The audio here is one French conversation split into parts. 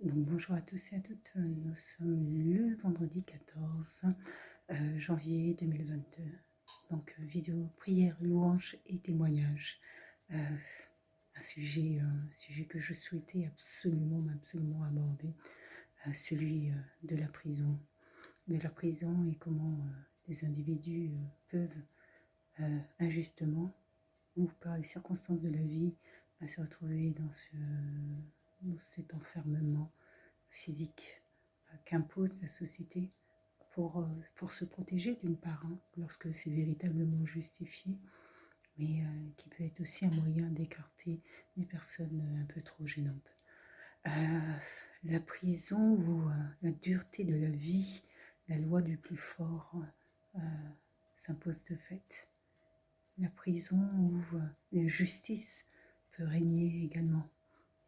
Donc bonjour à tous et à toutes, nous sommes le vendredi 14 janvier 2022. Donc vidéo, prière, louange et témoignage. Un sujet que je souhaitais absolument aborder, celui de la prison. De la prison et comment des individus peuvent injustement ou par les circonstances de la vie se retrouver dans cet enfermement physique qu'impose la société pour se protéger d'une part, lorsque c'est véritablement justifié, mais qui peut être aussi un moyen d'écarter des personnes un peu trop gênantes. La prison ou la dureté de la vie, la loi du plus fort s'impose de fait. La prison où l'injustice peut régner également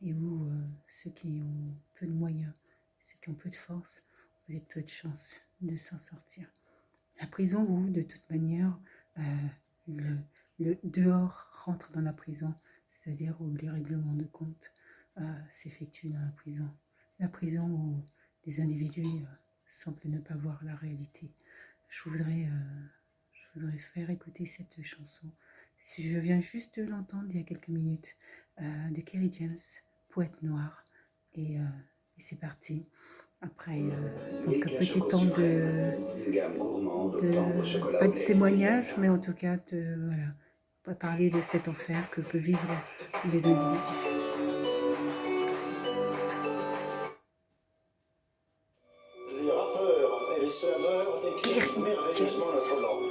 et où ceux qui ont peu de moyens, ceux qui ont peu de force, ont peut-être peu de chance de s'en sortir. La prison où, de toute manière, le dehors rentre dans la prison, c'est-à-dire où les règlements de compte s'effectuent dans la prison. La prison où des individus semblent ne pas voir la réalité. Je voudrais faire écouter cette chanson. Je viens juste de l'entendre il y a quelques minutes, de Kerry James, Poète noir. Et c'est parti. Après, donc petit temps pas de témoignage, mais en tout cas, voilà, on va parler de cet enfer que peuvent vivre les individus. Les rappeurs et les slameurs écrivent merveilleusement le volant.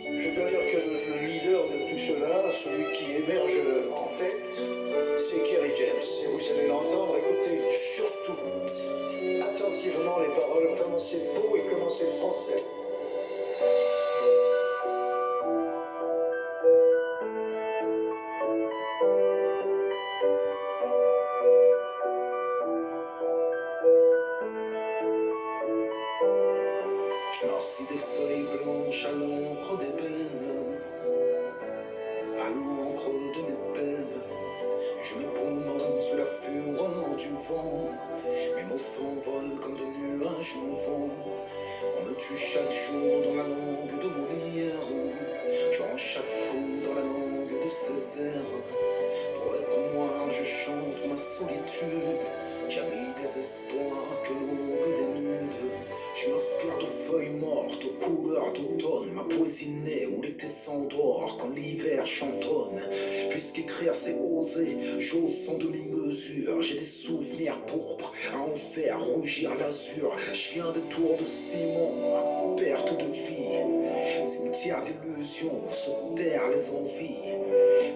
Je dois dire que le leader de tout cela, celui qui émerge en tête, c'est Kerry James. Et vous allez l'entendre, écoutez surtout attentivement les paroles, comment c'est beau et comment c'est français. Je noircis des feuilles blanches à l'encre d'ébène, à l'encre de mes peines. Je m'éprouve sous la fureur du vent. Mes mots s'envolent comme des nuages mouvants. On me tue chaque jour dans la langue de Molière. Je rends chaque coup dans la langue de Césaire. Poète noir, je chante ma solitude. Jamais désespoir que l'aube dénude. Je m'inspire de feuilles mortes aux couleurs d'automne. Ma poésie naît où l'été s'endort quand l'hiver chantonne. Puisqu'écrire c'est oser, j'ose sans demi-mesure. J'ai des souvenirs pourpres à en faire rougir l'azur. Je viens des tours de ciment, perte de vie. Cimetière d'illusions, se taire les envies.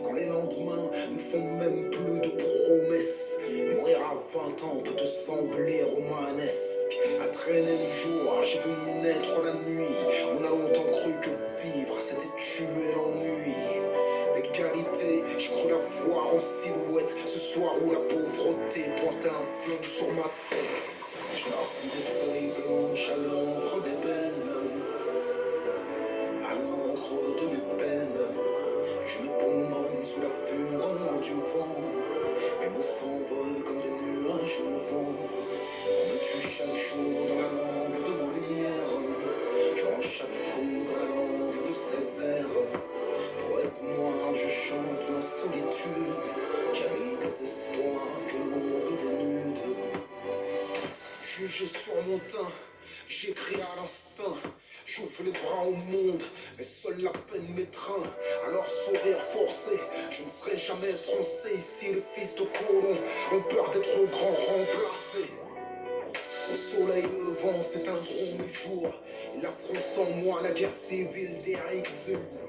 Quand les lendemains ne font même plus de promesses. Mourir à 20 ans peut te sembler romanesque. À traîner le jour, j'ai vu naître la nuit. On a longtemps cru que vivre c'était tuer l'ennui. L'égalité, j'ai cru la voir en silhouette. Ce soir où la pauvreté pointe un flingue sur ma tête. Je noircis des feuilles blanches à l'encre d'ébène, à l'encre de mes peines. Je me promène sous la fureur du vent. Mes mots s'envolent comme des nuages mouvants. On me tue chaque jour dans la langue de Molière. Je rends chaque coup dans la langue de Césaire. Poète noir, je chante ma solitude. Jamais désespoir que l'aube dénude. Jugé sur mon teint, j'écris à l'instinct. J'ouvre les bras au monde, mais seule la peine m'étreint. Alors sourire forcé, je ne serai jamais français. Ici le fils de colon ont peur d'être grand remplacé. Au soleil levant, c'est un gros jour. La France en moi, la guerre civile d'Éric Zemmour.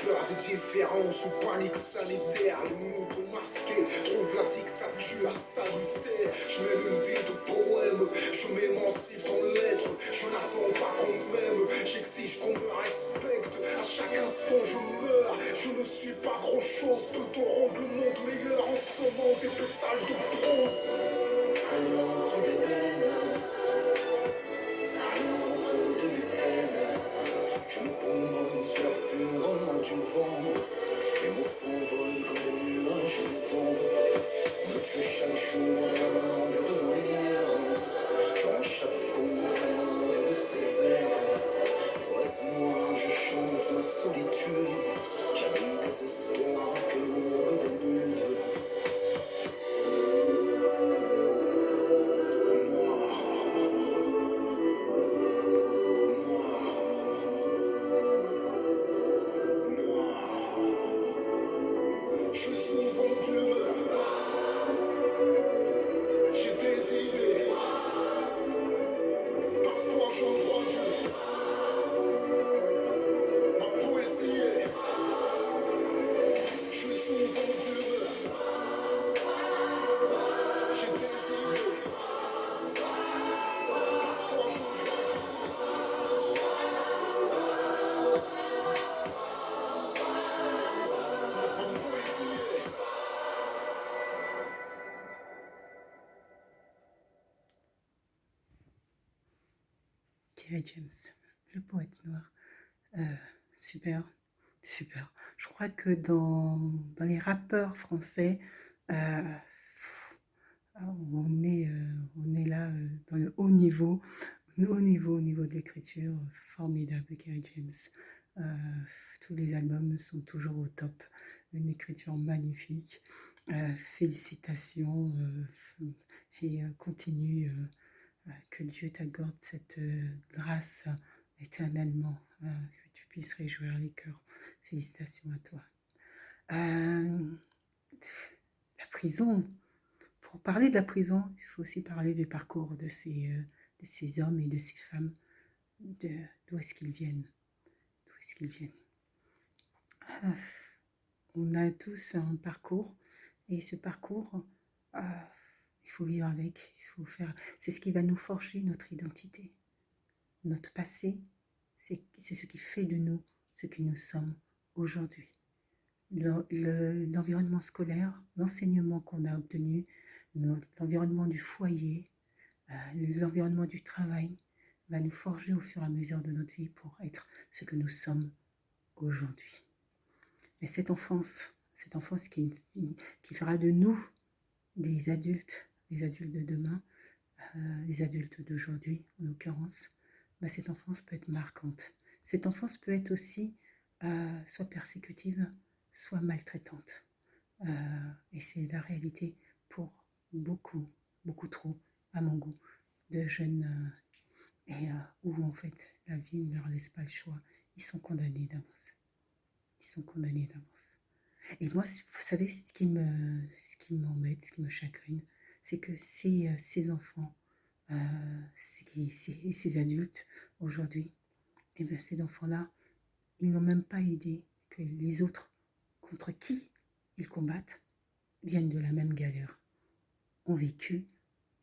Peur de différence ou panique sanitaire. Les moutons masqués trouvent la dictature salutaire. Je mène une vie de poème, je m'émancipe en lettres. Je n'attends pas qu'on m'aime, j'exige qu'on me respecte. À chaque instant je meurs, je ne suis pas grand chose. Peut-on rendre le monde meilleur en semant des pétales de bronze? À l'encre des peines, à l'encre de mes peines. Je me promène sous la fureur du vent. Les mots s'envolent comme des nuages mouvants. On me tue chaque jour dans la langue de Kerry James, le poète noir. Super, super. Je crois que dans les rappeurs français, euh, on est là dans le haut niveau, au niveau de l'écriture, formidable Kerry James. Tous les albums sont toujours au top, une écriture magnifique. Félicitations et continue, que Dieu t'accorde cette grâce éternellement, que tu puisses réjouir les cœurs. Félicitations à toi. La prison, pour parler de la prison, il faut aussi parler du parcours de ces hommes et de ces femmes, d'où est-ce qu'ils viennent, d'où est-ce qu'ils viennent. On a tous un parcours, et ce parcours, il faut vivre avec, il faut faire. C'est ce qui va nous forger notre identité. Notre passé, c'est ce qui fait de nous ce que nous sommes aujourd'hui. L'environnement scolaire, l'enseignement qu'on a obtenu, l'environnement du foyer, l'environnement du travail va nous forger au fur et à mesure de notre vie pour être ce que nous sommes aujourd'hui. Et cette enfance qui fera de nous des adultes de demain, les adultes d'aujourd'hui en l'occurrence, cette enfance peut être marquante. Cette enfance peut être aussi soit persécutive, soit maltraitante. Et c'est la réalité pour beaucoup, beaucoup trop, à mon goût, de jeunes où en fait la vie ne leur laisse pas le choix. Ils sont condamnés d'avance. Ils sont condamnés d'avance. Et moi, vous savez, ce qui m'embête, ce qui me chagrine, c'est que ces enfants, ces adultes aujourd'hui, et bien ces enfants-là, ils n'ont même pas idée que les autres contre qui ils combattent viennent de la même galère, ont vécu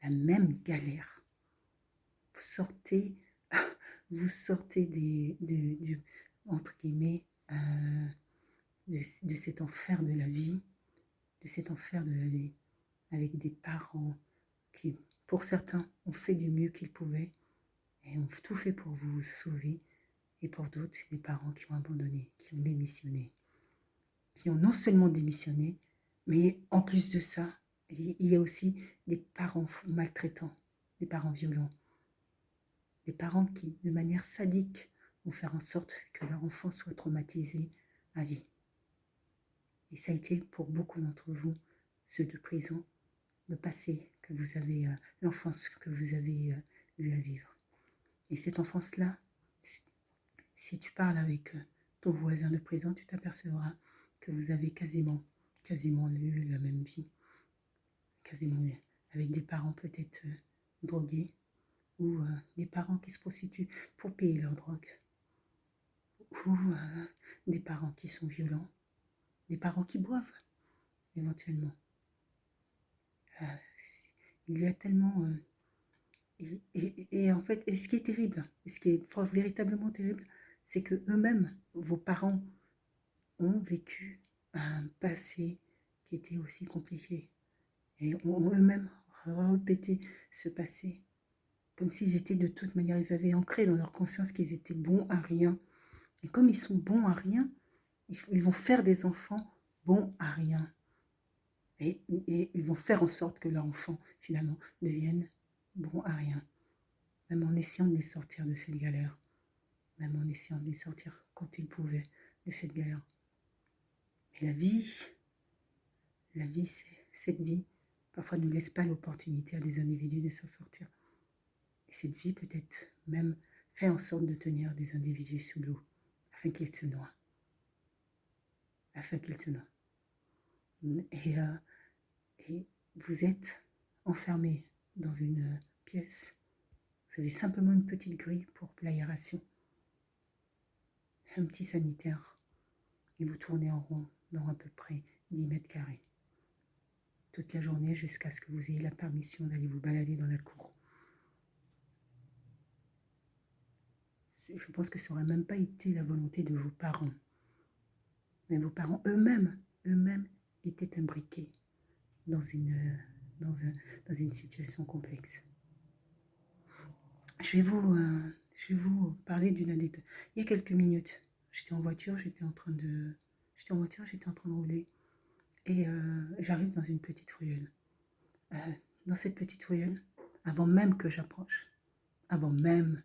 la même galère. Vous sortez entre guillemets, de cet enfer de la vie, avec des parents qui, pour certains, ont fait du mieux qu'ils pouvaient et ont tout fait pour vous sauver, et pour d'autres, des parents qui ont abandonné, qui ont démissionné, qui ont non seulement démissionné, mais en plus de ça, il y a aussi des parents maltraitants, des parents violents, des parents qui, de manière sadique, vont faire en sorte que leur enfant soit traumatisé à vie. Et ça a été pour beaucoup d'entre vous, ceux de prison, le passé que vous avez, l'enfance que vous avez eu à vivre. Et cette enfance-là, si tu parles avec ton voisin de prison, tu t'apercevras que vous avez quasiment eu la même vie. Quasiment avec des parents peut-être drogués, ou des parents qui se prostituent pour payer leur drogue, ou des parents qui sont violents, des parents qui boivent éventuellement. Il y a tellement... et en fait, et ce qui est terrible, et ce qui est véritablement terrible, c'est que eux-mêmes, vos parents, ont vécu un passé qui était aussi compliqué. Et ont eux-mêmes répété ce passé. Comme s'ils étaient de toute manière, ils avaient ancré dans leur conscience qu'ils étaient bons à rien. Et comme ils sont bons à rien, ils vont faire des enfants bons à rien. Et ils vont faire en sorte que leurs enfants, finalement, deviennent bons à rien. Même en essayant de les sortir de cette galère. Même en essayant de les sortir quand ils pouvaient de cette galère. Et la vie, cette vie, parfois ne laisse pas l'opportunité à des individus de s'en sortir. Et cette vie peut-être même fait en sorte de tenir des individus sous l'eau, afin qu'ils se noient. Et vous êtes enfermé dans une pièce. Vous avez simplement une petite grille pour l'aération, un petit sanitaire, et vous tournez en rond dans à peu près 10 mètres carrés. Toute la journée jusqu'à ce que vous ayez la permission d'aller vous balader dans la cour. Je pense que ça n'aurait même pas été la volonté de vos parents. Mais vos parents eux-mêmes étaient imbriqués dans une situation complexe. Je vais je vais vous parler d'une anecdote. Il y a quelques minutes, j'étais en voiture, j'étais en train de rouler. Et j'arrive dans une petite ruelle. Euh, dans cette petite ruelle, avant même que j'approche, avant même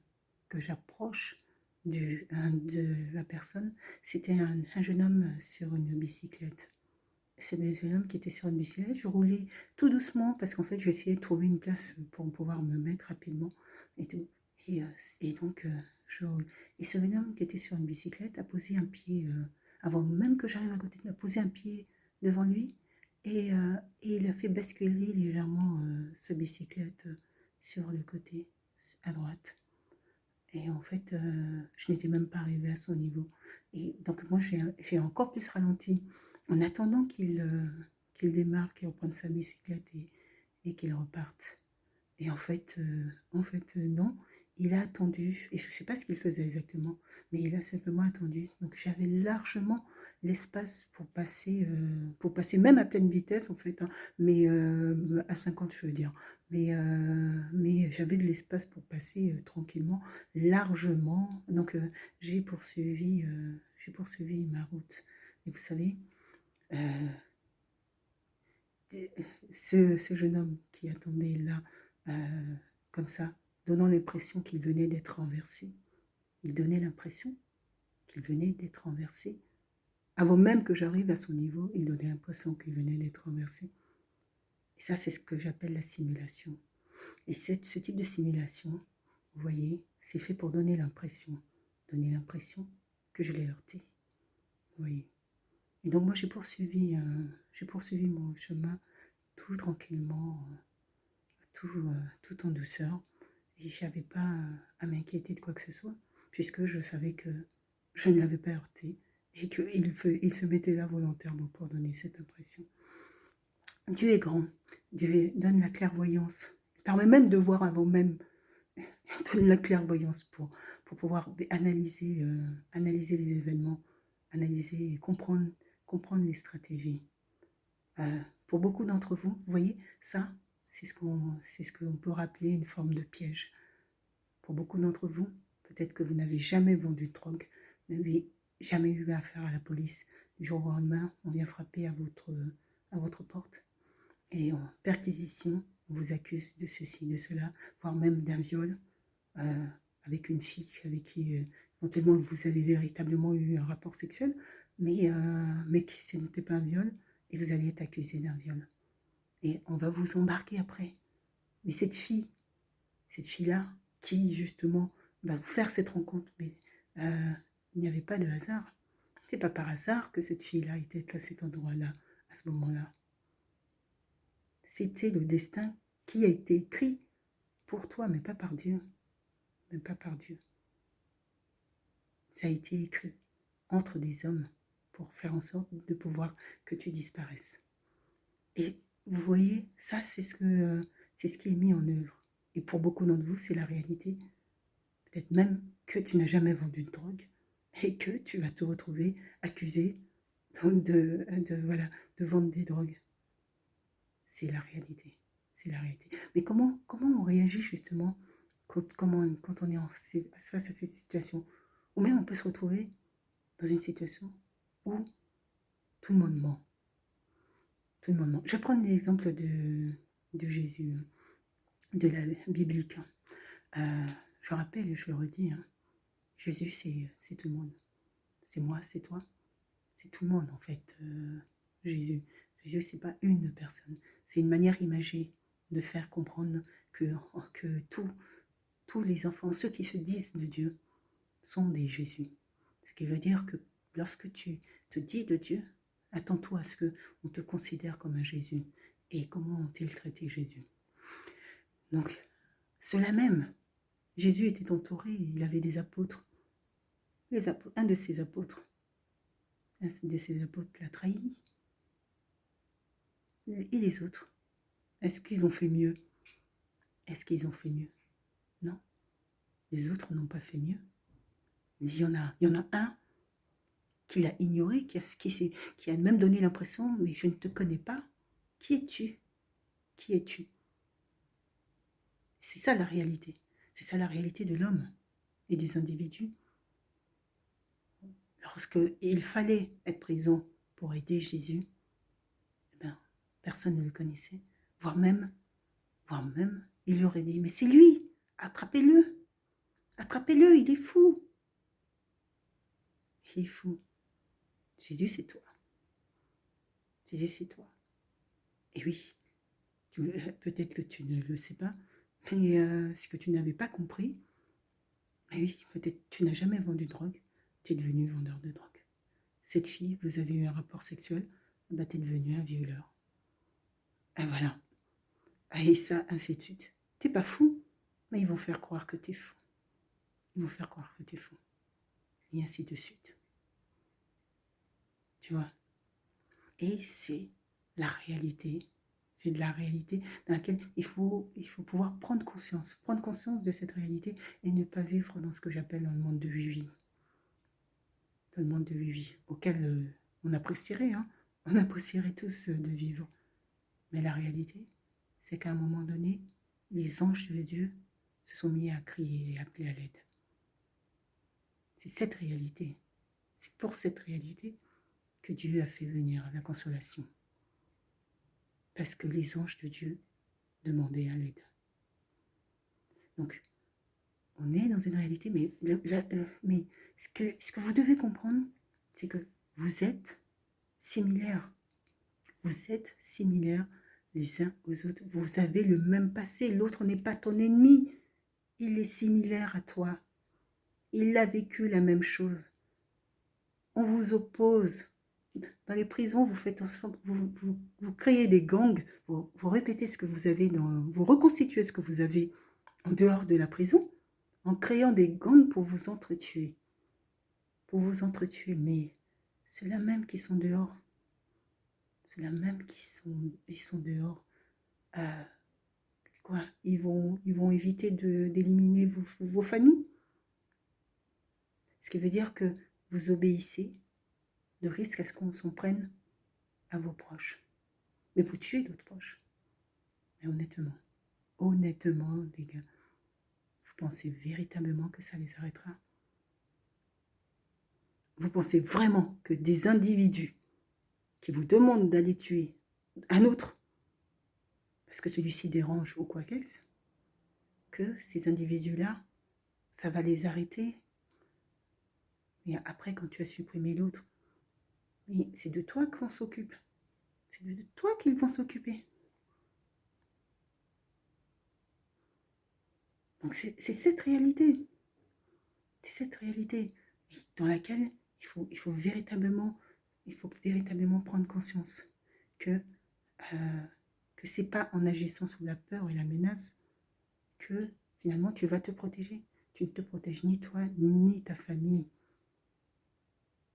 que j'approche de la personne, c'était un jeune homme sur une bicyclette. C'est un jeune homme qui était sur une bicyclette. Je roulais tout doucement parce qu'en fait, j'essayais de trouver une place pour pouvoir me mettre rapidement et tout. Et, et donc, je roule. Et ce jeune homme qui était sur une bicyclette a posé un pied, avant même que j'arrive à côté de lui, a posé un pied devant lui et il a fait basculer légèrement sa bicyclette sur le côté, à droite. Et en fait, je n'étais même pas arrivée à son niveau. Et donc moi, j'ai encore plus ralenti en attendant qu'il démarre, qu'il reprenne sa bicyclette et qu'il reparte. Et non, il a attendu, et je ne sais pas ce qu'il faisait exactement, mais il a simplement attendu. Donc j'avais largement l'espace pour passer même à pleine vitesse en fait, hein, mais à 50 je veux dire. Mais j'avais de l'espace pour passer tranquillement, largement. Donc j'ai poursuivi ma route. Et vous savez, euh, ce jeune homme qui attendait là, comme ça, donnant l'impression qu'il venait d'être renversé. Il donnait l'impression qu'il venait d'être renversé. Avant même que j'arrive à son niveau, il donnait l'impression qu'il venait d'être renversé. Et ça, c'est ce que j'appelle la simulation. Et ce type de simulation, vous voyez, c'est fait pour donner l'impression que je l'ai heurté. Vous voyez. Et donc moi, j'ai poursuivi mon chemin tout tranquillement, tout en douceur. Et je n'avais pas à m'inquiéter de quoi que ce soit, puisque je savais que je ne l'avais pas heurté et qu'il se mettait là volontairement pour donner cette impression. Dieu est grand, Dieu donne la clairvoyance, il permet même de voir avant même, il donne la clairvoyance pour pouvoir analyser les événements, analyser et comprendre les stratégies. Pour beaucoup d'entre vous, vous voyez, ça, c'est ce qu'on peut rappeler une forme de piège. Pour beaucoup d'entre vous, peut-être que vous n'avez jamais vendu de drogue, vous n'avez jamais eu affaire à la police. Du jour au lendemain, on vient frapper à votre porte. Et en perquisition, on vous accuse de ceci, de cela, voire même d'un viol avec une fille avec qui éventuellement vous avez véritablement eu un rapport sexuel, mais qui ce n'était pas un viol, et vous allez être accusé d'un viol. Et on va vous embarquer après. Mais cette fille-là, qui justement va vous faire cette rencontre, mais il n'y avait pas de hasard. C'est pas par hasard que cette fille-là était à cet endroit-là, à ce moment-là. C'était le destin qui a été écrit pour toi, mais pas par Dieu. Mais pas par Dieu. Ça a été écrit entre des hommes pour faire en sorte de pouvoir que tu disparaisses. Et vous voyez, ça c'est ce qui est mis en œuvre. Et pour beaucoup d'entre vous, c'est la réalité. Peut-être même que tu n'as jamais vendu de drogue et que tu vas te retrouver accusé de vendre des drogues. C'est la réalité. C'est la réalité. Mais comment on réagit justement quand on est face à cette situation? Ou même on peut se retrouver dans une situation où tout le monde ment. Tout le monde ment. Je vais prendre l'exemple de Jésus, de la biblique. Je rappelle et je le redis, hein, Jésus c'est tout le monde. C'est moi, c'est toi, c'est tout le monde en fait. Jésus, c'est pas une personne. C'est une manière imagée de faire comprendre que tous les enfants, ceux qui se disent de Dieu, sont des Jésus. Ce qui veut dire que lorsque tu te dis de Dieu, attends-toi à ce qu'on te considère comme un Jésus. Et comment ont-ils traité Jésus? Donc, cela même, Jésus était entouré, il avait des apôtres. Un de ses apôtres l'a trahi. Et les autres, est-ce qu'ils ont fait mieux? Non. Les autres n'ont pas fait mieux. Il y en a un qui l'a ignoré, qui a même donné l'impression, mais je ne te connais pas. Qui es-tu? Qui es-tu? C'est ça la réalité. C'est ça la réalité de l'homme. et des individus. Lorsqu'il fallait être présent pour aider Jésus, eh ben, personne ne le connaissait. Voire même, ils auraient dit, mais c'est lui, attrapez-le, il est fou. Il est fou. Jésus, c'est toi. Jésus, c'est toi. Et oui, peut-être que tu ne le sais pas, mais c'est que tu n'avais pas compris. Mais oui, peut-être tu n'as jamais vendu de drogue, tu es devenu vendeur de drogue. Cette fille, vous avez eu un rapport sexuel, bah, tu es devenu un violeur. Et voilà. Et ça, ainsi de suite. T'es pas fou, mais ils vont faire croire que t'es fou. Ils vont faire croire que t'es fou. Et ainsi de suite. Tu vois? Et c'est la réalité. C'est de la réalité dans laquelle il faut pouvoir prendre conscience de cette réalité et ne pas vivre dans ce que j'appelle dans le monde de oui-oui. Dans le monde de oui-oui, auquel on apprécierait, hein. On apprécierait tous de vivre. Mais la réalité, c'est qu'à un moment donné, les anges de Dieu se sont mis à crier et à appeler à l'aide. C'est cette réalité. C'est pour cette réalité que Dieu a fait venir la consolation. Parce que les anges de Dieu demandaient à l'aide. Donc, on est dans une réalité, mais ce que vous devez comprendre, c'est que vous êtes similaires. Vous êtes similaires les uns aux autres. Vous avez le même passé. L'autre n'est pas ton ennemi. Il est similaire à toi. Il a vécu la même chose. On vous oppose. Dans les prisons, vous créez des gangs, vous répétez ce que vous avez, vous reconstituez ce que vous avez en dehors de la prison, en créant des gangs pour vous entretuer. Mais ceux-là même qui sont dehors, ils sont dehors, ils vont éviter d'éliminer vos familles. Ce qui veut dire que vous obéissez de risque à ce qu'on s'en prenne à vos proches. Mais vous tuez d'autres proches. Mais honnêtement, les gars, vous pensez véritablement que ça les arrêtera? Vous pensez vraiment que des individus qui vous demandent d'aller tuer un autre, parce que celui-ci dérange ou quoi qu'est-ce, que ces individus-là, ça va les arrêter? Et après, quand tu as supprimé l'autre, mais c'est de toi qu'on s'occupe. C'est de toi qu'ils vont s'occuper. Donc c'est cette réalité. C'est cette réalité dans laquelle il faut véritablement prendre conscience que c'est pas en agissant sous la peur et la menace que finalement tu vas te protéger. Tu ne te protèges ni toi ni ta famille.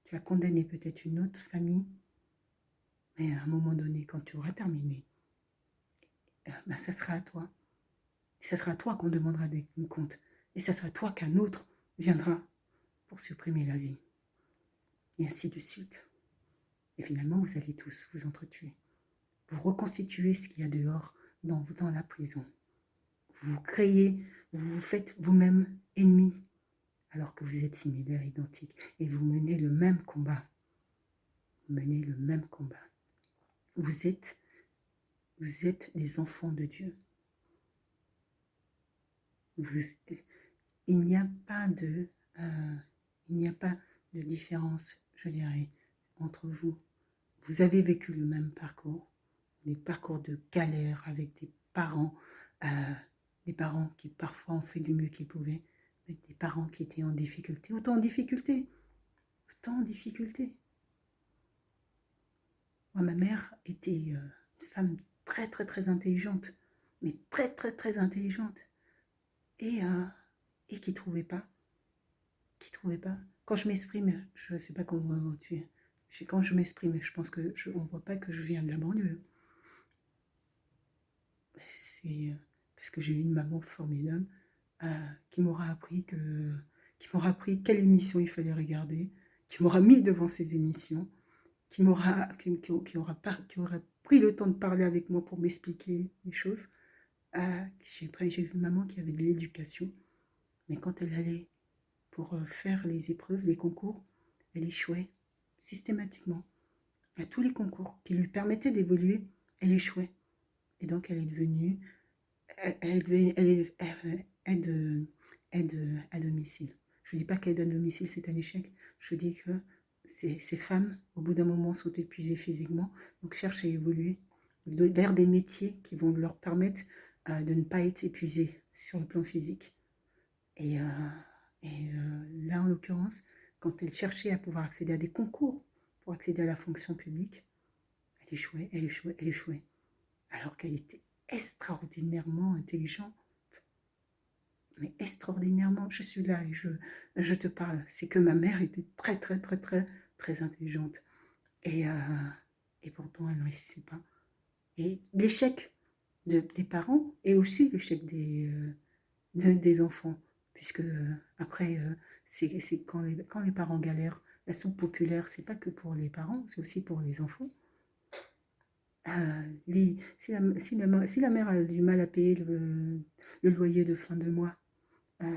Tu as condamné peut-être une autre famille, mais à un moment donné, quand tu auras terminé, ça sera à toi. Et ça sera à toi qu'on demandera des comptes. Et ça sera à toi qu'un autre viendra pour supprimer la vie. Et ainsi de suite. Et finalement, vous allez tous vous entretuer. Vous reconstituez ce qu'il y a dehors dans la prison. Vous créez, vous vous faites vous-même ennemis, alors que vous êtes similaires, identiques. Et vous menez le même combat. Vous êtes des enfants de Dieu. Il n'y a pas de différence, je dirais, entre vous. Vous avez vécu le même parcours, des parcours de galère avec des parents qui parfois ont fait du mieux qu'ils pouvaient, avec des parents qui étaient en difficulté, autant en difficulté. Moi, ma mère était une femme très très très intelligente, mais très très très intelligente, et qui trouvait pas. Quand je m'exprime, je ne sais pas comment tu es. Quand je m'exprime, je pense que on ne voit pas que je viens de la banlieue. C'est parce que j'ai eu une maman formidable qui m'aura appris quelle émission il fallait regarder, qui m'aura mis devant ces émissions, qui aura pris le temps de parler avec moi pour m'expliquer les choses. J'ai vu une maman qui avait de l'éducation, mais quand elle allait pour faire les épreuves, les concours, elle échouait systématiquement. À tous les concours qui lui permettaient d'évoluer, elle échouait. Et donc, elle est devenue aide à domicile. Je ne dis pas qu'aide à domicile, c'est un échec. Je dis que ces femmes, au bout d'un moment, sont épuisées physiquement, donc cherchent à évoluer vers des métiers qui vont leur permettre de ne pas être épuisées sur le plan physique. Et, là, en l'occurrence, quand elle cherchait à pouvoir accéder à des concours pour accéder à la fonction publique, elle échouait, elle échouait, elle échouait. Alors qu'elle était extraordinairement intelligente. Mais extraordinairement, je suis là et je te parle. C'est que ma mère était très, très, très, très, très intelligente. Et pourtant, elle ne réussissait pas. Et l'échec des parents et aussi l'échec des enfants. Puisque après, c'est quand les parents galèrent, la soupe populaire, c'est pas que pour les parents, c'est aussi pour les enfants. Si la mère a du mal à payer le loyer de fin de mois,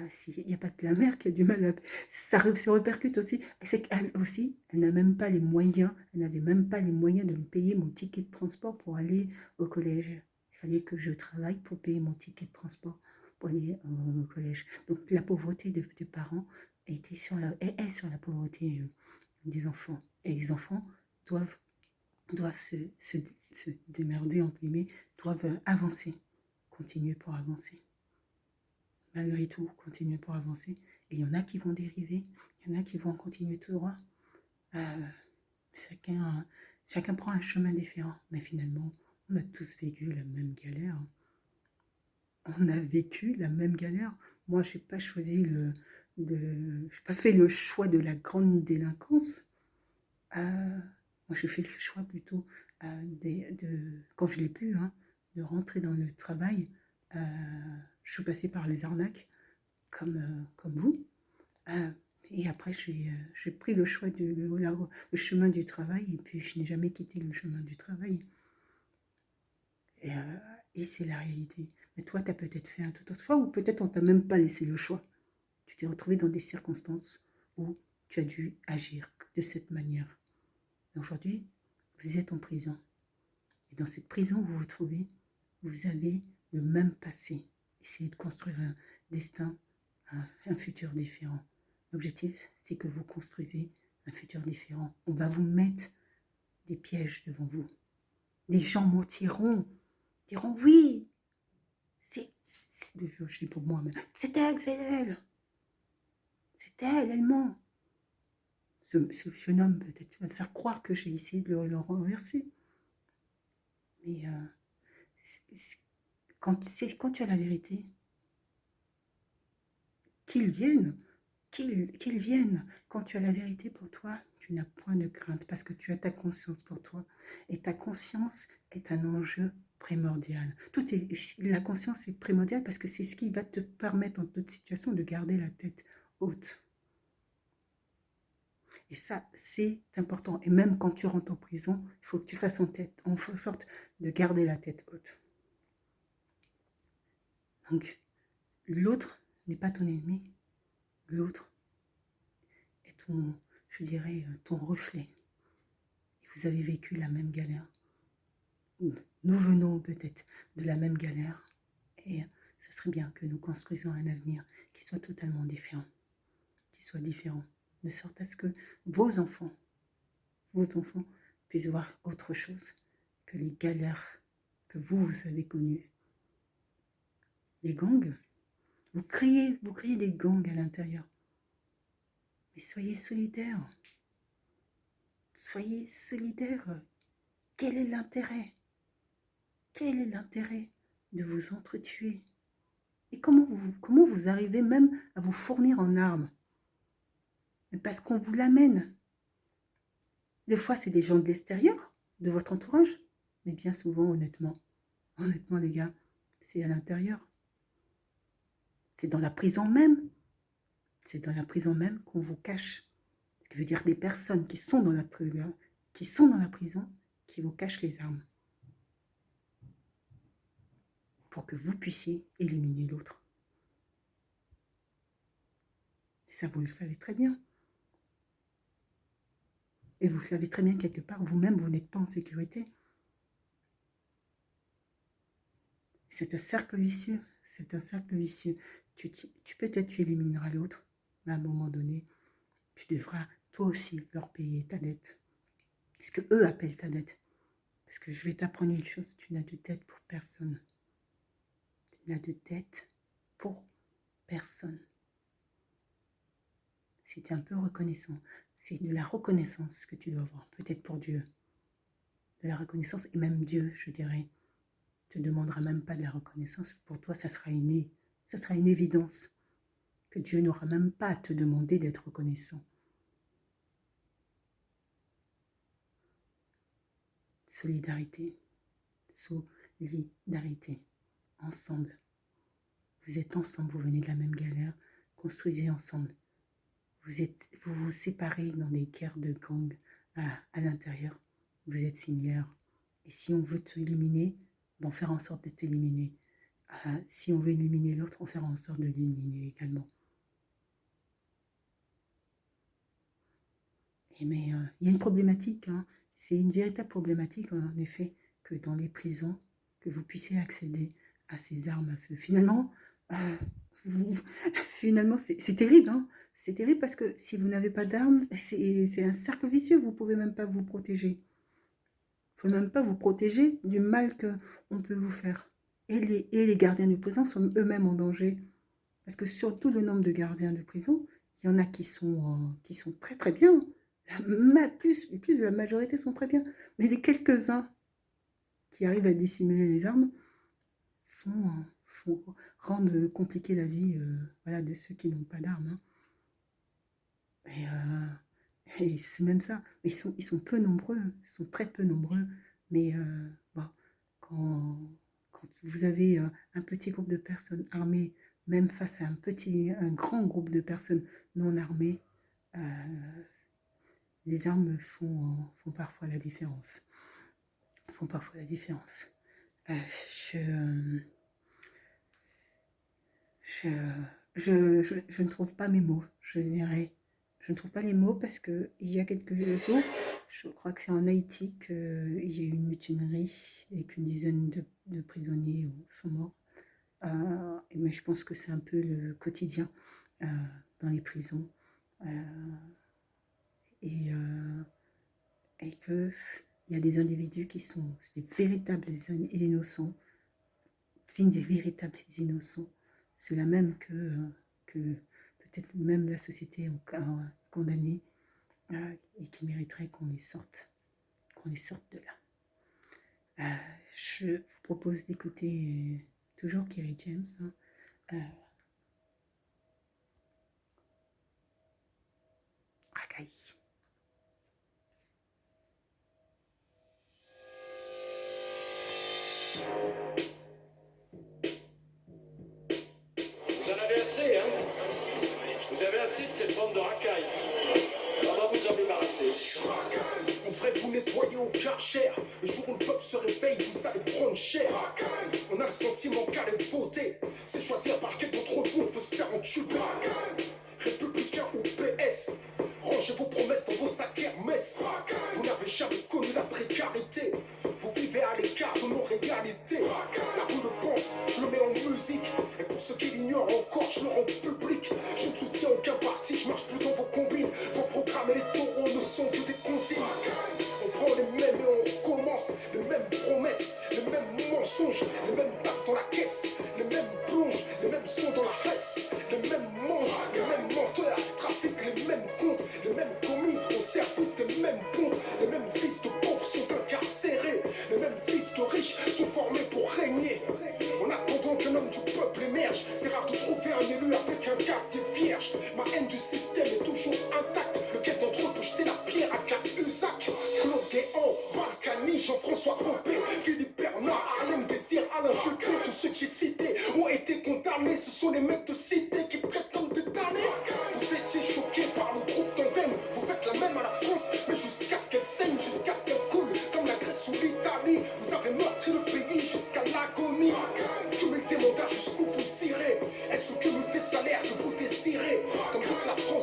s'il n'y a pas que la mère qui a du mal à... Ça se répercute aussi. C'est qu'elle aussi, elle n'a même pas les moyens, elle n'avait même pas les moyens de me payer mon ticket de transport pour aller au collège. Il fallait que je travaille pour payer mon ticket de transport pour aller au collège. Donc la pauvreté des parents est sur la pauvreté des enfants. Et les enfants doivent se démerder, entre guillemets, doivent avancer, continuer pour avancer. Malgré tout, continuer pour avancer. Et il y en a qui vont dériver, il y en a qui vont continuer tout droit. Chacun prend un chemin différent, mais finalement, on a tous vécu la même galère. On a vécu la même galère. Moi, je n'ai pas choisi j'ai pas fait le choix de la grande délinquance. Moi, je fais le choix plutôt quand je l'ai pu, de rentrer dans le travail. Je suis passée par les arnaques, comme vous. Et après, j'ai pris le choix le chemin du travail, et puis je n'ai jamais quitté le chemin du travail. Et c'est la réalité. Mais toi, tu as peut-être fait un tout autre choix, ou peut-être on t'a même pas laissé le choix. Tu t'es retrouvé dans des circonstances où tu as dû agir de cette manière. Aujourd'hui, vous êtes en prison. Et dans cette prison où vous vous trouvez, vous avez le même passé. Essayez de construire un destin, un futur différent. L'objectif, c'est que vous construisez un futur différent. On va vous mettre des pièges devant vous. Les gens mentiront, diront oui, je dis pour moi, mais c'est elle, elle ment. Ce jeune homme peut-être va faire croire que j'ai essayé de le renverser. Mais quand tu as la vérité, qu'ils viennent. Quand tu as la vérité pour toi, tu n'as point de crainte parce que tu as ta conscience pour toi. Et ta conscience est un enjeu primordial. La conscience est primordiale parce que c'est ce qui va te permettre en toute situation de garder la tête haute. Et ça, c'est important. Et même quand tu rentres en prison, il faut que tu fasses en sorte de garder la tête haute. Donc, l'autre n'est pas ton ennemi. L'autre est ton reflet. Et vous avez vécu la même galère. Nous venons peut-être de la même galère. Et ça serait bien que nous construisions un avenir qui soit totalement différent. Qui soit différent. De sorte à ce que vos enfants puissent voir autre chose que les galères que vous avez connues. Les gangs, vous créez des gangs à l'intérieur. Mais soyez solidaires. Soyez solidaires. Quel est l'intérêt de vous entretuer? Et comment vous arrivez même à vous fournir en armes? Parce qu'on vous l'amène. Des fois, c'est des gens de l'extérieur, de votre entourage. Mais bien souvent, honnêtement les gars, c'est à l'intérieur. C'est dans la prison même. C'est dans la prison même qu'on vous cache. Ce qui veut dire des personnes qui sont dans la prison, qui vous cachent les armes. Pour que vous puissiez éliminer l'autre. Ça, vous le savez très bien. Et vous savez très bien quelque part, vous-même, vous n'êtes pas en sécurité. C'est un cercle vicieux. C'est un cercle vicieux. Peut-être tu élimineras l'autre, mais à un moment donné, tu devras toi aussi leur payer ta dette. Ce que eux appellent ta dette. Parce que je vais t'apprendre une chose, tu n'as de dette pour personne. Tu n'as de dette pour personne. Si tu es un peu reconnaissant, c'est de la reconnaissance que tu dois avoir, peut-être pour Dieu. De la reconnaissance, et même Dieu, je dirais, te demandera même pas de la reconnaissance. Pour toi, ça sera une évidence que Dieu n'aura même pas à te demander d'être reconnaissant. Solidarité. Solidarité. Ensemble. Vous êtes ensemble, vous venez de la même galère, construisez ensemble. Vous vous séparez dans des guerres de gangs à l'intérieur. Vous êtes similaires. Et si on veut t'éliminer, on fera en sorte de t'éliminer. Si on veut éliminer l'autre, on fera en sorte de l'éliminer également. Mais il y a une problématique, hein. C'est une véritable problématique en effet que dans les prisons, que vous puissiez accéder à ces armes à feu. Finalement, c'est terrible, hein. C'est terrible parce que si vous n'avez pas d'armes, c'est un cercle vicieux, vous ne pouvez même pas vous protéger. Vous ne pouvez même pas vous protéger du mal qu'on peut vous faire. Et les gardiens de prison sont eux-mêmes en danger. Parce que sur tout le nombre de gardiens de prison, il y en a qui sont très très bien. Plus de la majorité sont très bien. Mais les quelques-uns qui arrivent à dissimuler les armes rendent compliquer la vie de ceux qui n'ont pas d'armes. Hein. Et c'est même ça. Ils sont peu nombreux, ils sont très peu nombreux. Mais quand vous avez un petit groupe de personnes armées, même face à un grand groupe de personnes non armées, les armes font parfois la différence. Je ne trouve pas mes mots, je dirais. Je ne trouve pas les mots parce qu'il y a quelques jours, je crois que c'est en Haïti qu'il y a eu une mutinerie et qu'une dizaine de prisonniers sont morts. Mais je pense que c'est un peu le quotidien dans les prisons. Et qu'il y a des individus qui sont des véritables innocents, des véritables innocents, ceux-là même que peut-être même la société a condamné et qui mériteraient qu'on les sorte de là. Je vous propose d'écouter toujours Kerry James. Racaille. Vous en avez assez, hein? Vous avez assez de cette bande de racailles. On va vous en débarrasser. On devrait vous nettoyer au Karcher. Le jour où le peuple se réveille, vous allez prendre cher. On a le sentiment qu'aller voter, c'est choisir par quel d'entre vous on peut se faire entuber. Républicain ou PS, rangez vos promesses dans vos sacs Hermès. Vous n'avez jamais connu la précarité. Vous vivez à l'écart de nos réalités. La rue le pense, je le mets en musique. Et pour ceux qui l'ignorent encore, je le rends public. Je ne soutiens aucun parti, je marche plus dans vos combines. Vos programmes électoraux ne sont que des comptines. On prend les mêmes et on recommence. Les mêmes promesses, les mêmes mensonges, les mêmes dates dans la caisse, les mêmes plonges, les mêmes sons dans la presse, les mêmes manges, les mêmes menteurs, trafiquent les mêmes comptes, les mêmes commis au service des mêmes pontes, les mêmes fils de pauvres sont incarcérés, les mêmes fils de riches sont formés pour régner. En attendant qu'un homme du peuple émerge, c'est rare de trouver un élu avec un casier vierge. Ma haine du système est toujours intacte. Lequel d'entre eux peut jeter la pierre à Cahuzac? Claude Guéant, Balkany, Jean-François Copé, Philippe Bernard, Alain Désir, Alain Juppé, tous ceux que j'ai cités ont été condamnés. Ce sont les mecs de cité qui traitent comme des damnés. Vous étiez choqués par le groupe Tandem. Vous faites la même à la France, mais jusqu'à ce qu'elle saigne, jusqu'à ce qu'elle coule, comme la Grèce ou l'Italie. Vous avez meurtri le pays jusqu'à l'agonie. Cumul des mandats jusqu'où vous irez. Est-ce que cumul des salaires que vous désirez? Comme toute la France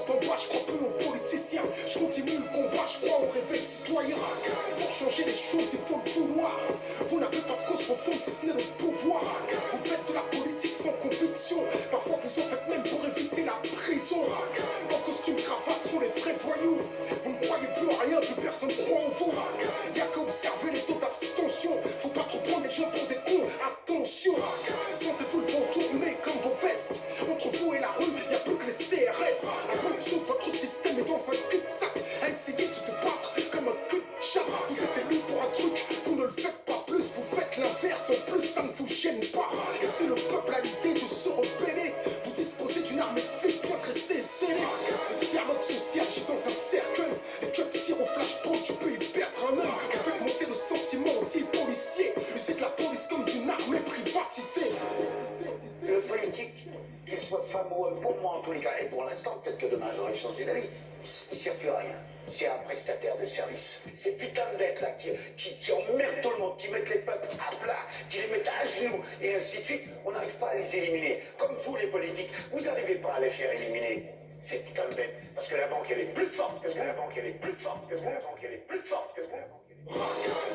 soit femme ou homme, pour moi en tous les cas, et pour l'instant, peut-être que demain j'aurai changé d'avis, il ne sert plus à rien. C'est un prestataire de service. Ces putains de bêtes là qui emmerdent tout le monde, qui mettent les peuples à plat, qui les mettent à genoux, et ainsi de suite, on n'arrive pas à les éliminer. Comme vous les politiques, vous n'arrivez pas à les faire éliminer. Ces putains de bêtes. Parce que la banque elle est plus forte que la banque, elle est plus forte que la banque, elle est plus forte que la banque.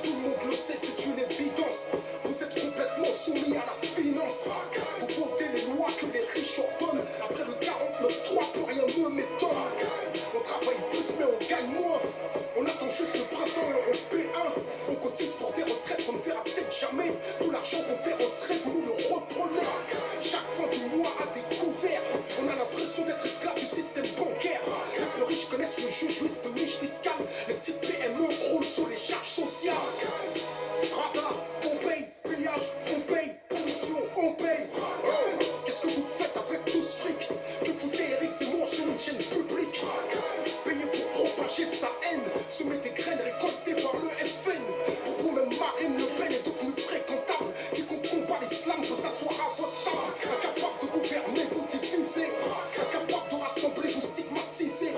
Tout le monde le sait, c'est une évidence. Vous êtes complètement soumis à la finance. Vous votez les lois que les riches ordonnent. Après le 49-3, plus rien ne m'étonne. On travaille plus, mais on gagne moins. On attend juste le printemps européen. On cotise pour des retraites qu'on ne verra peut-être jamais. Tout l'argent qu'on fait retraite, vous nous le reprenez. Chaque fin du mois à découvert, on a l'impression d'être esclave du système bancaire. Les plus riches connaissent le jeu, jouissent de niche fiscale. Les petites PME croulent sous les charges sociales. Radar, on paye, pillage, on paye, pollution, on paye. Oh, qu'est-ce que vous faites avec tout ce fric? Que foutez Eric Zemmour sur une chaîne publique? Payé pour propager sa haine, semer des graines récoltées par le FN. Pour vous-même, Marine Le Pen est devenue fréquentable. Quiconque combat l'islam peut s'asseoir à votre table. Incapable de gouverner, vous diviser. Incapable de rassembler, vous stigmatiser.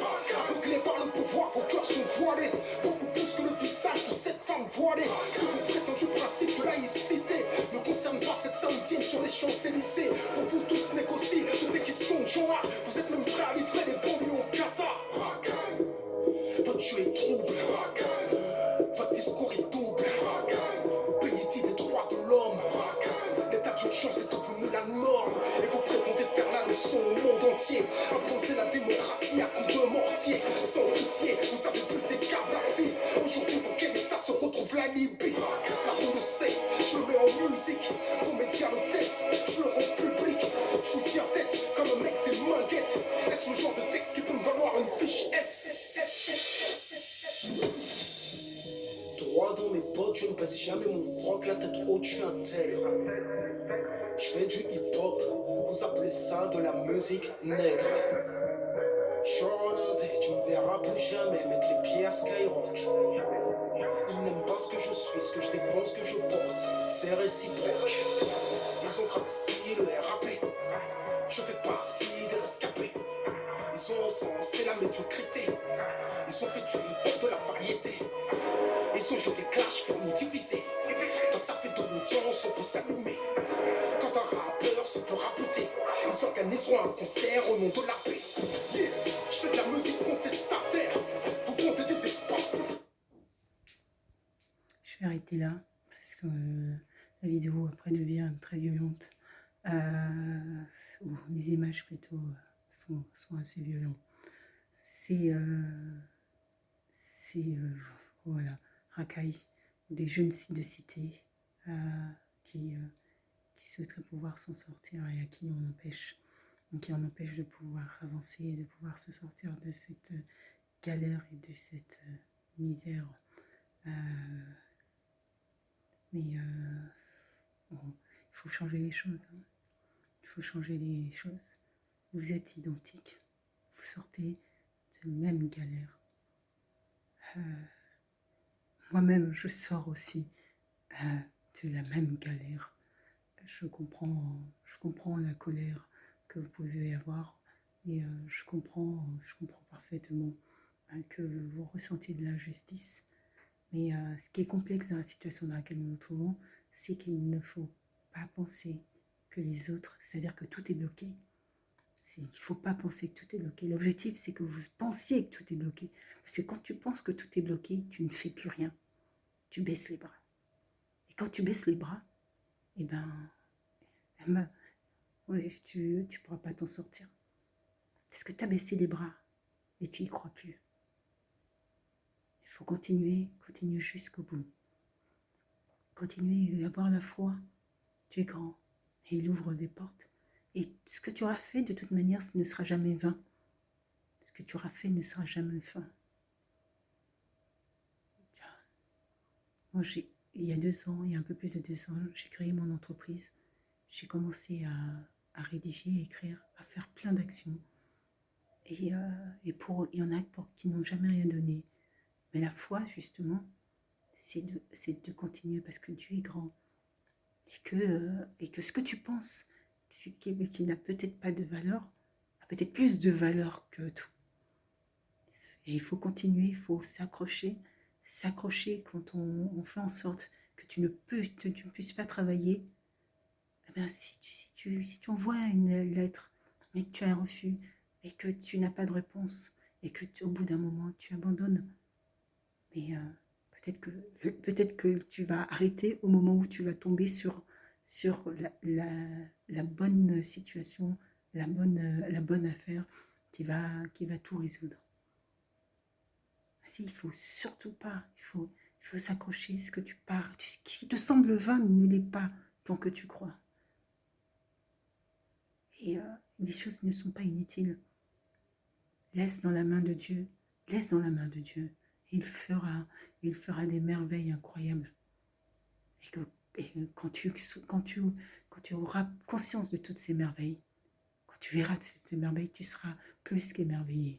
Aveuglés par le pouvoir, vos cœurs sont voilés. Beaucoup plus que le visage de cette femme voilée. Que vos prétendus principes de laïcité ne concernent pas cette samedine sur les Champs-Élysées. Pour vous tous négocier toutes des questions de genre. Vous êtes même prêts à livrer des bombes au Qatar. Votre jeu est trouble. Votre discours est double. Pays dit des droits de l'homme. L'état d'urgence est devenu la norme. Et vous prétendez faire la leçon au monde entier. Imposer la démocratie à coups de mortier. Sans pitié, vous avez buté Kadhafi. Aujourd'hui, pour quel état se retrouve la Libye? La roue le sait, je le mets en musique. Vos médias le testent, je le rends public. Je vous tiens tête comme un mec des manguettes. Est-ce le genre de texte qui peut me valoir une fiche S? Droit dans mes bottes, je ne baisse jamais mon froc, la tête haute, je suis intègre. Je fais du hip-hop, vous appelez ça de la musique nègre. Jordan, tu ne verras plus jamais mettre les pieds à Skyrock. Ils n'aiment pas ce que je suis, ce que je défends, ce que je porte, c'est réciproque. Ils ont travesti le RAP, je fais partie des rescapés. Ils ont encensé la médiocrité, ils ont fait du hip-hop de la variété. Ils ont joué des clashs pour nous diviser. Tant que ça fait de l'audience, on peut s'allumer. Quand un rappeur se fera buter, ils organiseront un concert au nom de la paix. Yeah, je fais de la musique contestataire. Vous vendez des espaces. Je vais arrêter là, parce que la vidéo après devient très violente. Ou les images plutôt sont assez violentes. Voilà, racailles, ou des jeunes de cité qui souhaiteraient pouvoir s'en sortir et à qui on empêche de pouvoir avancer et de pouvoir se sortir de cette galère et de cette misère. Mais bon, il faut changer les choses. Hein. Il faut changer les choses. Vous êtes identiques. Vous sortez de la même galère. Moi-même, je sors aussi de la même galère. Je comprends la colère que vous pouvez avoir et je comprends parfaitement que vous ressentiez de l'injustice. Mais ce qui est complexe dans la situation dans laquelle nous nous trouvons, c'est qu'il ne faut pas penser que les autres, c'est-à-dire que tout est bloqué. Il ne faut pas penser que tout est bloqué. L'objectif, c'est que vous pensiez que tout est bloqué. Parce que quand tu penses que tout est bloqué, tu ne fais plus rien. Tu baisses les bras. Et quand tu baisses les bras, ouais, tu ne pourras pas t'en sortir. Parce que tu as baissé les bras et tu n'y crois plus. Il faut continuer jusqu'au bout. Continuer à avoir la foi. Tu es grand et il ouvre des portes. Et ce que tu auras fait, de toute manière, ce ne sera jamais vain. Ce que tu auras fait ne sera jamais vain. Moi, il y a 2 ans, il y a un peu plus de 2 ans, j'ai créé mon entreprise. J'ai commencé à rédiger, à écrire, à faire plein d'actions. Et il y en a qui n'ont jamais rien donné. Mais la foi, justement, c'est de continuer parce que Dieu est grand. Et que ce que tu penses, qui n'a peut-être pas de valeur, a peut-être plus de valeur que tout. Et il faut continuer, il faut s'accrocher quand on fait en sorte que tu ne puisses pas travailler. Eh bien, si tu envoies une lettre, mais que tu as un refus, et que tu n'as pas de réponse, et que au bout d'un moment, tu abandonnes, mais peut-être que tu vas arrêter au moment où tu vas tomber sur la bonne situation, la bonne affaire qui va tout résoudre. Si, il ne faut surtout pas, il faut s'accrocher. Ce que tu pars, ce qui te semble vain ne l'est pas tant que tu crois. Et les choses ne sont pas inutiles. Laisse dans la main de Dieu, laisse dans la main de Dieu. Et il fera des merveilles incroyables. Et quand tu auras conscience de toutes ces merveilles, quand tu verras ces merveilles, tu seras plus qu'émerveillé.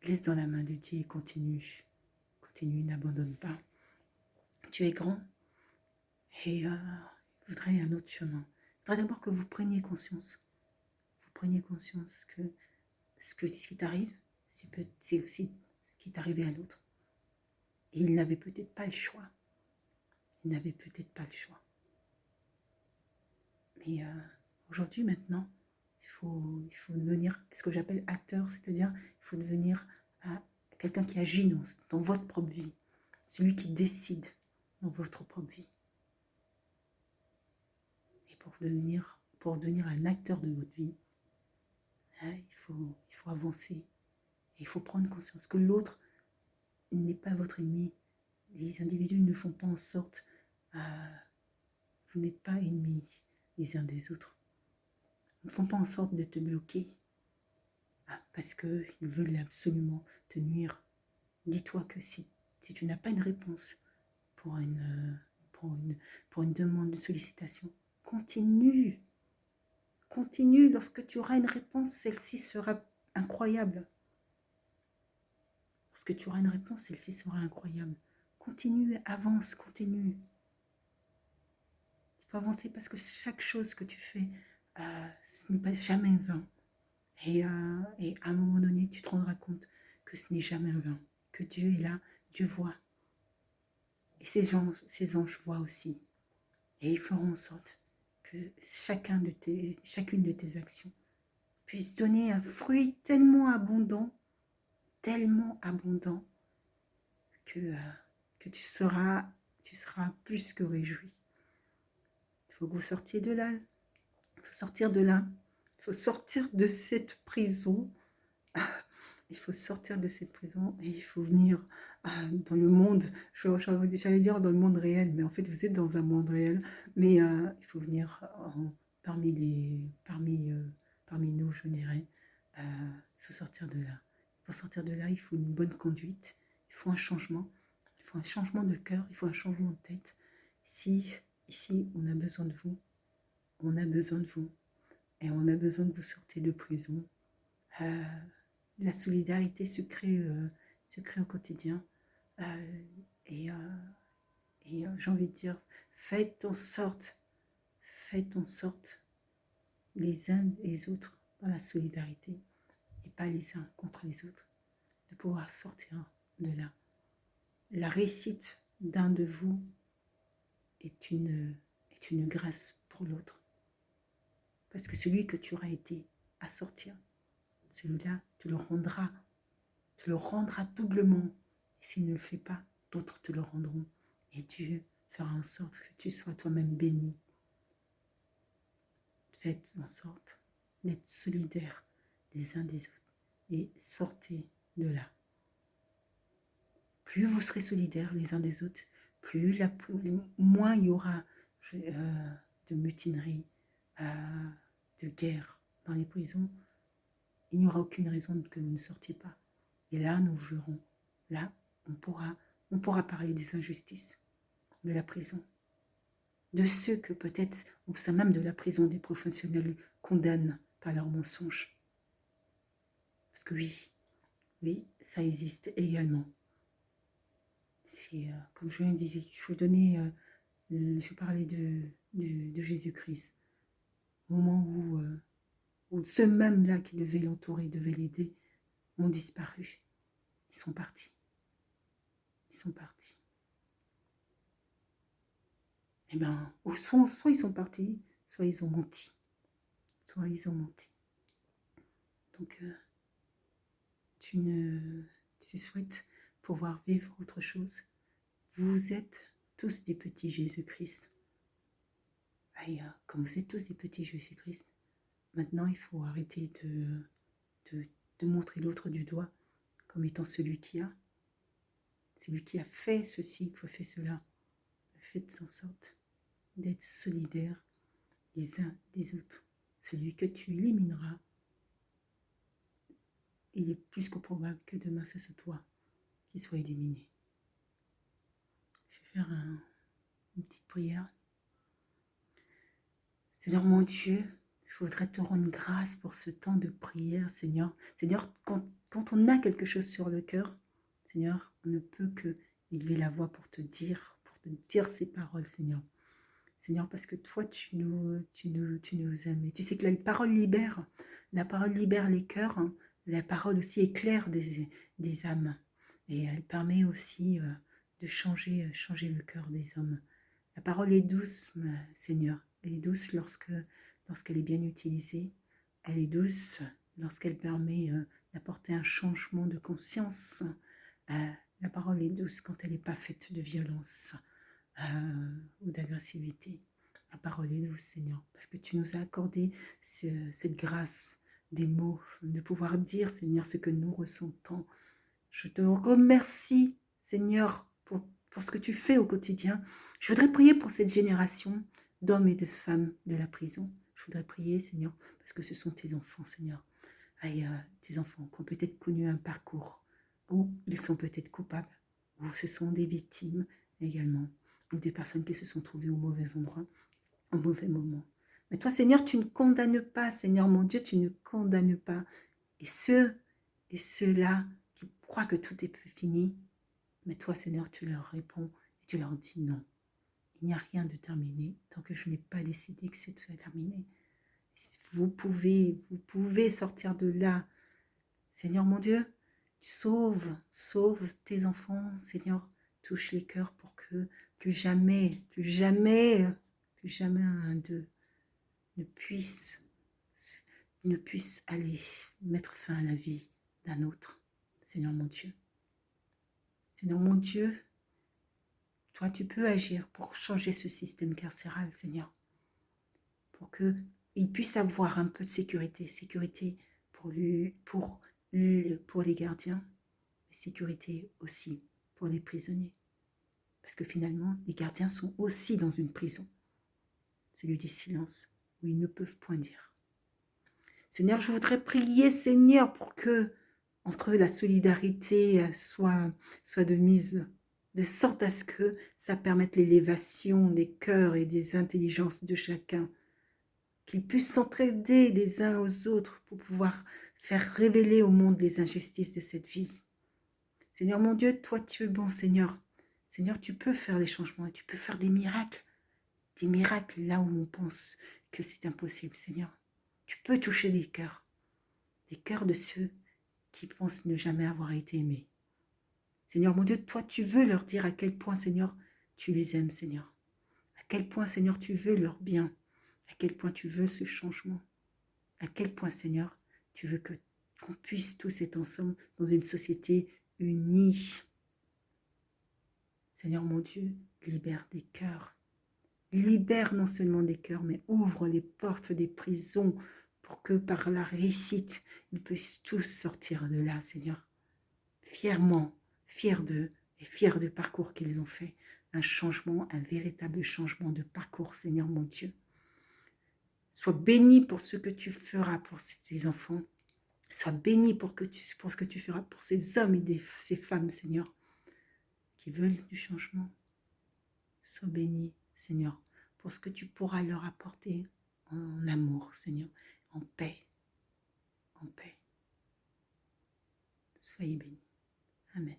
Laisse dans la main de Dieu et continue. Continue, n'abandonne pas. Tu es grand et je voudrais un autre chemin. Je voudrais d'abord que vous preniez conscience. Vous preniez conscience que ce qui t'arrive, c'est aussi ce qui est arrivé à l'autre. Et il n'avait peut-être pas le choix. Il n'avait peut-être pas le choix. Mais aujourd'hui, maintenant, il faut devenir ce que j'appelle acteur, c'est-à-dire il faut devenir quelqu'un qui agit dans votre propre vie, celui qui décide dans votre propre vie. Et pour devenir un acteur de votre vie, il faut avancer. Et il faut prendre conscience que l'autre n'est pas votre ennemi. Les individus ne font pas en sorte, vous n'êtes pas ennemis les uns des autres. Ils ne font pas en sorte de te bloquer parce qu'ils veulent absolument te nuire. Dis-toi que si tu n'as pas une réponse pour une demande de sollicitation, continue. Continue. Lorsque tu auras une réponse, celle-ci sera incroyable. Lorsque tu auras une réponse, celle-ci sera incroyable. Continue, avance, continue. Il faut avancer parce que chaque chose que tu fais, ce n'est pas jamais vain. Et à un moment donné, tu te rendras compte que ce n'est jamais vain, que Dieu est là, Dieu voit. Et ces anges voient aussi. Et ils feront en sorte que chacune de tes actions puisse donner un fruit tellement abondant que tu seras plus que réjoui. Il faut que vous sortiez de là. Il faut sortir de là. Il faut sortir de cette prison. Il faut sortir de cette prison et il faut venir dans le monde, j'allais dire dans le monde réel, mais en fait vous êtes dans un monde réel, mais il faut venir parmi nous, je dirais. Il faut sortir de là. Pour sortir de là, il faut une bonne conduite, il faut un changement de cœur, il faut un changement de tête. Ici, on a besoin de vous, et on a besoin que vous sortez de prison. La solidarité se crée au quotidien. Et j'ai envie de dire, faites en sorte les uns et les autres dans la solidarité et pas les uns contre les autres, de pouvoir sortir de là. La réussite d'un de vous est une grâce pour l'autre. Parce que celui que tu auras été à sortir, celui-là, tu le rendras doublement. Et s'il ne le fait pas, d'autres te le rendront. Et Dieu fera en sorte que tu sois toi-même béni. Faites en sorte d'être solidaires les uns des autres et sortez de là. Plus vous serez solidaires les uns des autres, moins il y aura de mutinerie, de guerre dans les prisons. Il n'y aura aucune raison que vous ne sortiez pas. Et là, nous verrons. Là, on pourra parler des injustices, de la prison, de ceux que peut-être, au sein même de la prison, des professionnels condamnent par leurs mensonges. Parce que oui, ça existe également. C'est, comme je viens de dire, je vais parler de Jésus-Christ. au moment où ceux même là qui devaient l'entourer, devaient l'aider, ont disparu. Ils sont partis. Ils sont partis. Eh bien, soit ils sont partis, soit ils ont menti. Soit ils ont menti. Donc, tu souhaites pouvoir vivre autre chose. Vous êtes tous des petits Jésus-Christ. Et, comme vous êtes tous des petits Jésus-Christ, maintenant il faut arrêter de montrer l'autre du doigt comme étant celui qui a. Celui qui a fait ceci, qui a fait cela. Faites en sorte d'être solidaires les uns des autres. Celui que tu élimineras, il est plus que probable que demain ce soit toi qui soit éliminé. Je vais faire une petite prière. Seigneur mon Dieu, je voudrais te rendre grâce pour ce temps de prière, Seigneur. Seigneur, quand on a quelque chose sur le cœur, Seigneur, on ne peut que élever la voix pour te dire ces paroles, Seigneur. Seigneur, parce que toi, tu nous aimes. Et tu sais que la parole libère les cœurs. Hein. La parole aussi éclaire des âmes. Et elle permet aussi de changer le cœur des hommes. La parole est douce, Seigneur. Elle est douce lorsqu'elle est bien utilisée. Elle est douce lorsqu'elle permet d'apporter un changement de conscience. La parole est douce quand elle n'est pas faite de violence ou d'agressivité. La parole est douce, Seigneur, parce que tu nous as accordé cette grâce des mots, de pouvoir dire, Seigneur, ce que nous ressentons. Je te remercie, Seigneur, pour ce que tu fais au quotidien. Je voudrais prier pour cette génération d'hommes et de femmes de la prison. Je voudrais prier, Seigneur, parce que ce sont tes enfants, Seigneur. Tes enfants qui ont peut-être connu un parcours où ils sont peut-être coupables, où ce sont des victimes également, ou des personnes qui se sont trouvées au mauvais endroit, au mauvais moment. Mais toi, Seigneur, tu ne condamnes pas, Seigneur mon Dieu, tu ne condamnes pas. Et ceux-là qui croient que tout est fini, mais toi, Seigneur, tu leur réponds et tu leur dis non. Il n'y a rien de terminé tant que je n'ai pas décidé que c'est terminé. Vous pouvez sortir de là. Seigneur mon Dieu, sauve tes enfants, Seigneur, touche les cœurs pour que plus jamais un d'eux ne puisse aller mettre fin à la vie d'un autre. Seigneur mon Dieu. Seigneur mon Dieu, toi tu peux agir pour changer ce système carcéral, Seigneur, pour qu'il puisse avoir un peu de sécurité pour les gardiens, mais sécurité aussi pour les prisonniers. Parce que finalement, les gardiens sont aussi dans une prison, celui du silence, où ils ne peuvent point dire. Seigneur, je voudrais prier, Seigneur, pour que entre eux la solidarité soit de mise, de sorte à ce que ça permette l'élévation des cœurs et des intelligences de chacun, qu'ils puissent s'entraider les uns aux autres pour pouvoir faire révéler au monde les injustices de cette vie. Seigneur mon Dieu, toi tu es bon, Seigneur. Seigneur, tu peux faire des changements et tu peux faire des miracles là où on pense que c'est impossible, Seigneur. Tu peux toucher les cœurs de ceux qui pensent ne jamais avoir été aimés. Seigneur mon Dieu, toi tu veux leur dire à quel point, Seigneur, tu les aimes, Seigneur. À quel point, Seigneur, tu veux leur bien. À quel point tu veux ce changement. À quel point, Seigneur, tu veux qu'on puisse tous être ensemble dans une société unie. Seigneur mon Dieu, libère des cœurs. Libère non seulement des cœurs, mais ouvre les portes des prisons pour que par la réussite, ils puissent tous sortir de là, Seigneur. Fièrement, fiers d'eux et fiers du parcours qu'ils ont fait. Un changement, un véritable changement de parcours, Seigneur mon Dieu. Sois béni pour ce que tu feras pour tes enfants. Sois béni pour ce que tu feras pour ces hommes et ces femmes, Seigneur, qui veulent du changement. Sois béni, Seigneur, pour ce que tu pourras leur apporter en amour, Seigneur, en paix. En paix. Soyez bénis. Amen.